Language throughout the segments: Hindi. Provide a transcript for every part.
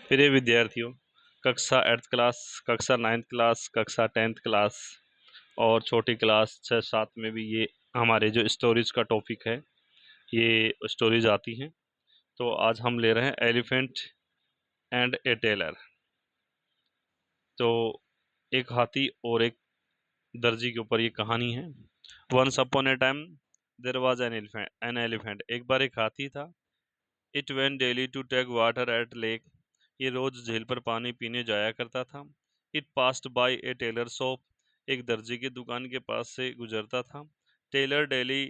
प्रिय विद्यार्थियों, कक्षा 8th क्लास, कक्षा 9th क्लास, कक्षा 10th क्लास और छोटी क्लास 6-7 में भी ये हमारे जो स्टोरीज का टॉपिक है, ये स्टोरीज आती हैं। तो आज हम ले रहे हैं एलिफेंट एंड ए टेलर। तो एक हाथी और एक दर्जी के ऊपर ये कहानी है। Once upon a time there was an elephant. एक बार एक हाथी था। It went daily to take water at lake. ये रोज झील पर पानी पीने जाया करता था। It passed by a tailor shop. एक दर्जी की दुकान के पास से गुजरता था। Tailor daily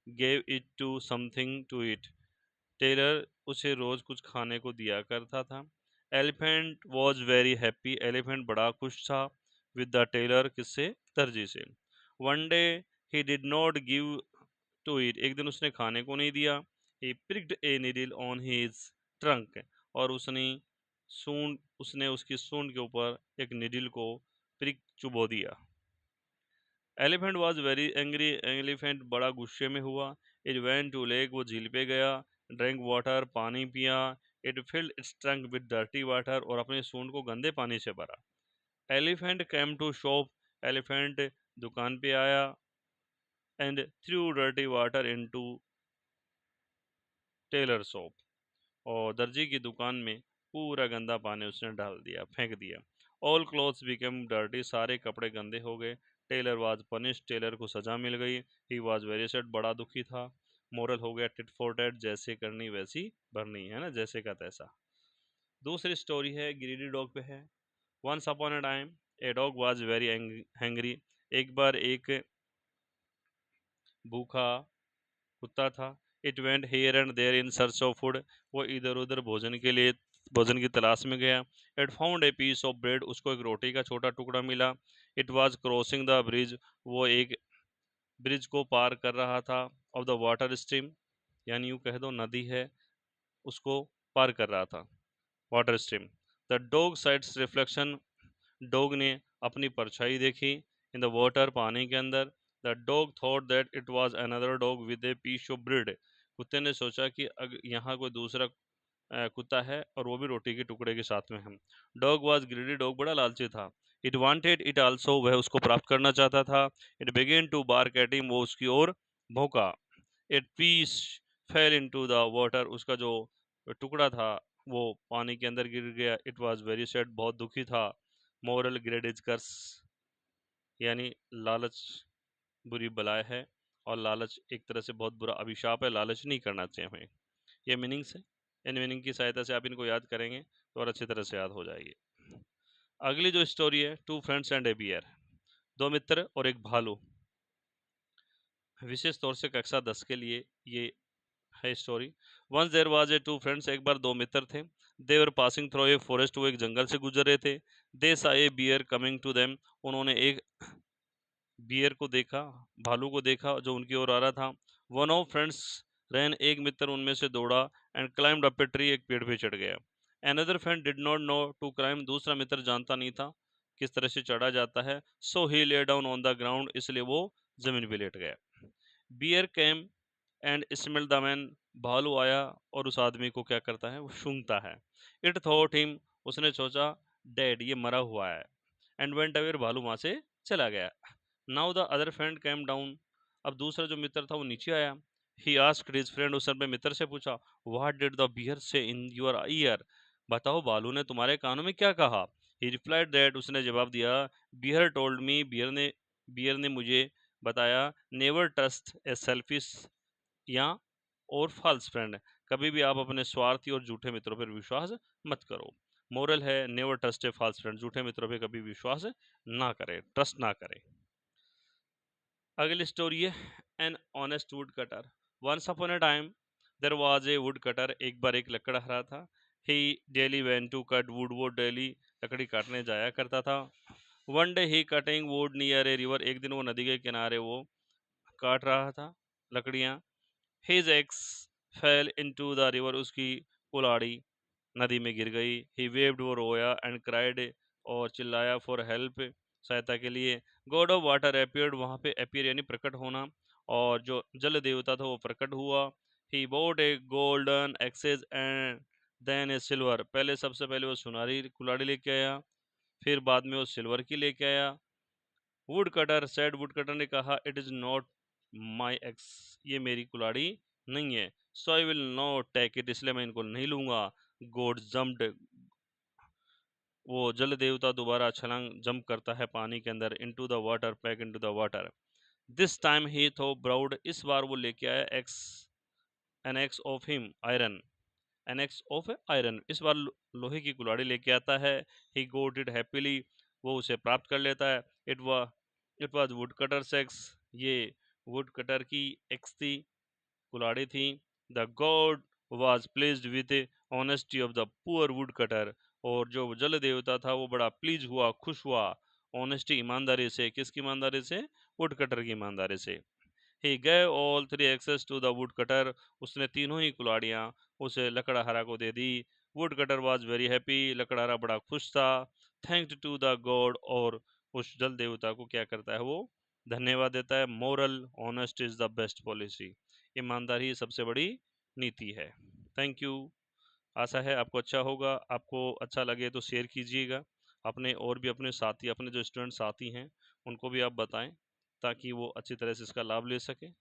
gave it to something to it. Tailor उसे रोज कुछ खाने को दिया करता था। Elephant was very happy. Elephant बड़ा खुश था विद द टेलर, किससे? दर्जी से। One day he did not give to it. एक दिन उसने खाने को नहीं दिया। He pricked a needle on his trunk. और उसने उसकी सूंड के ऊपर एक निडिल को प्रिक चुबो दिया। Elephant was very angry. Elephant बड़ा गुस्से में हुआ। It went to lake. वो झील पे गया। ड्रिंक वाटर, पानी पिया। It filled its trunk with dirty water. और अपनी सूंड को गंदे पानी से भरा। Elephant came to shop. Elephant दुकान पे आया। And threw dirty water into tailor shop. और दर्जी की दुकान में पूरा गंदा पानी उसने डाल दिया, फेंक दिया। All clothes became dirty. सारे कपड़े गंदे हो गए। Taylor was punish. टेलर को सजा मिल गई। He was very sad. बड़ा दुखी था। मोरल हो गया टिट फॉर टैट। जैसे करनी वैसी भरनी, है ना, जैसे का तैसा। दूसरी स्टोरी है, ग्रीडी डॉग पे है। Once upon a time a dog was very hungry. एक बार एक भूखा कुत्ता था। It went here and there in search of food. वो इधर उधर भोजन की तलाश में गया। It found a piece of bread. उसको एक रोटी का छोटा टुकड़ा मिला। It was crossing the bridge. वो एक ब्रिज को पार कर रहा था। ऑफ द वाटर स्ट्रीम, यानी यूं कह दो नदी है, उसको पार कर रहा था, water stream. The dog sites reflection. Dog ने अपनी परछाई देखी इन द वाटर, पानी के अंदर। The dog thought that it was another dog with a piece of bread. कुत्ते ने सोचा कि यहाँ कोई दूसरा कुत्ता है और वो भी रोटी के टुकड़े के साथ में है। Dog was greedy. डॉग बड़ा लालची था। It wanted it also. वह उसको प्राप्त करना चाहता था। It began to bark at him. वो उसकी ओर भौंका। It piece fell into the water. उसका जो टुकड़ा था वो पानी के अंदर गिर गया। It was very sad. बहुत दुखी था। मोरल ग्रेड इज कर्स, यानी लालच बुरी बलाय है और लालच एक तरह से बहुत बुरा अभिशाप है। लालच नहीं करना चाहिए हमें। ये मीनिंग्स है। इन मीनिंग की सहायता से आप इनको याद करेंगे तो और अच्छी तरह से याद हो जाएगी। अगली जो स्टोरी है, two friends and a bear. दो मित्र और एक भालू। विशेष तौर से कक्षा 10 के लिए ये है story. Once there was a two friends. एक बार दो मित्र थे। They were passing through a forest. वो एक जंगल से गुजर रहे थे। They saw a bear coming to them. उन्होंने एक बियर को देखा, भालू को देखा जो उनकी ओर आ रहा था। One of friends ran. एक मित्र उनमें से दौड़ा। And climbed up a tree. एक पेड़ पे चढ़ गया। Another friend did not know to climb. दूसरा मित्र जानता नहीं था किस तरह से चढ़ा जाता है। सो ही lay down on the ground. इसलिए वो जमीन पे लेट गया। Bear came and smell the man. भालू आया और उस आदमी को क्या करता है, वो सूंघता है। It thought him. उसने सोचा डेड, ये मरा हुआ है। And went away. भालू वहां से चला गया। Now the other friend came down. अब दूसरा जो मित्र था वो नीचे आया। He asked his friend. उसने अपने मित्र से पूछा, व्हाट डिड द बियर से इन योर ईयर। बताओ भालू ने तुम्हारे कानों में क्या कहा। ही रिप्लाइड दैट। उसने जवाब दिया, बियर टोल्ड मी। बियर ने मुझे बताया, नेवर ट्रस्ट ए सेल्फिश या और फॉल्स फ्रेंड। कभी भी आप अपने स्वार्थी और झूठे मित्रों पर विश्वास मत करो। मोरल है, never trust a false friend. झूठे मित्रों पर कभी विश्वास ना करें, ट्रस्ट ना करें। अगली स्टोरी है, an honest wood cutter. Once upon a time there was a wood cutter. एक बार एक लकड़हारा था। He daily went to cut wood. वो डेली लकड़ी काटने जाया करता था। One day he cutting wood near a river. एक दिन वो नदी के किनारे वो काट रहा था लकड़ियाँ। His ex fail into the river. उसकी कुल्हाड़ी नदी में गिर गई। ही वेव्ड। वो रोया। And cried. और चिल्लाया फॉर हेल्प, सहायता के लिए। God of water appeared. वहां पे अपीयर यानी प्रकट होना। और जो जल देवता था वो प्रकट हुआ। He brought a golden axes and then a silver, पहले सबसे पहले वो सुनहरी कुल्हाड़ी लेके आया, फिर बाद में वो सिल्वर की लेके आया। Wood cutter said, wood cutter ने कहा it is not my axe, ये मेरी कुल्हाड़ी नहीं है। So I will not take it, इसलिए मैं इनको नहीं लूंगा। गॉड जम्प्ड, वो जल देवता दोबारा छलांग जंप करता है पानी के अंदर, into the water, back into the water. This time he though brought, इस बार वो लेके आया axe, an axe of him iron, an axe of iron, इस बार लोहे की कुल्हाड़ी लेके आता है। ही गोट इट हैप्पीली, वो उसे प्राप्त कर लेता है। It was would cutter sex, ये वुड कटर की एक्स थी, कुल्हाड़ी थी। The God was pleased with honesty of the poor would cutter, और जो जल देवता था वो बड़ा प्लीज हुआ, खुश हुआ, ऑनेस्टी ईमानदारी से, किसकी ईमानदारी से? वुड कटर की ईमानदारी से। ही gave all three access to the woodcutter, उसने तीनों ही कुल्हाड़ियाँ उसे लकड़हारा को दे दी। woodcutter was very happy, लकड़हारा बड़ा खुश था। thanked to the god, और उस जल देवता को क्या करता है वो? धन्यवाद देता है। moral, honest is the best policy, ईमानदारी सबसे बड़ी नीति है। Thank you. आशा है आपको अच्छा होगा। आपको अच्छा लगे तो शेयर कीजिएगा अपने, और भी अपने साथी, अपने जो स्टूडेंट साथी हैं उनको भी आप बताएं, ताकि वो अच्छी तरह से इसका लाभ ले सकें।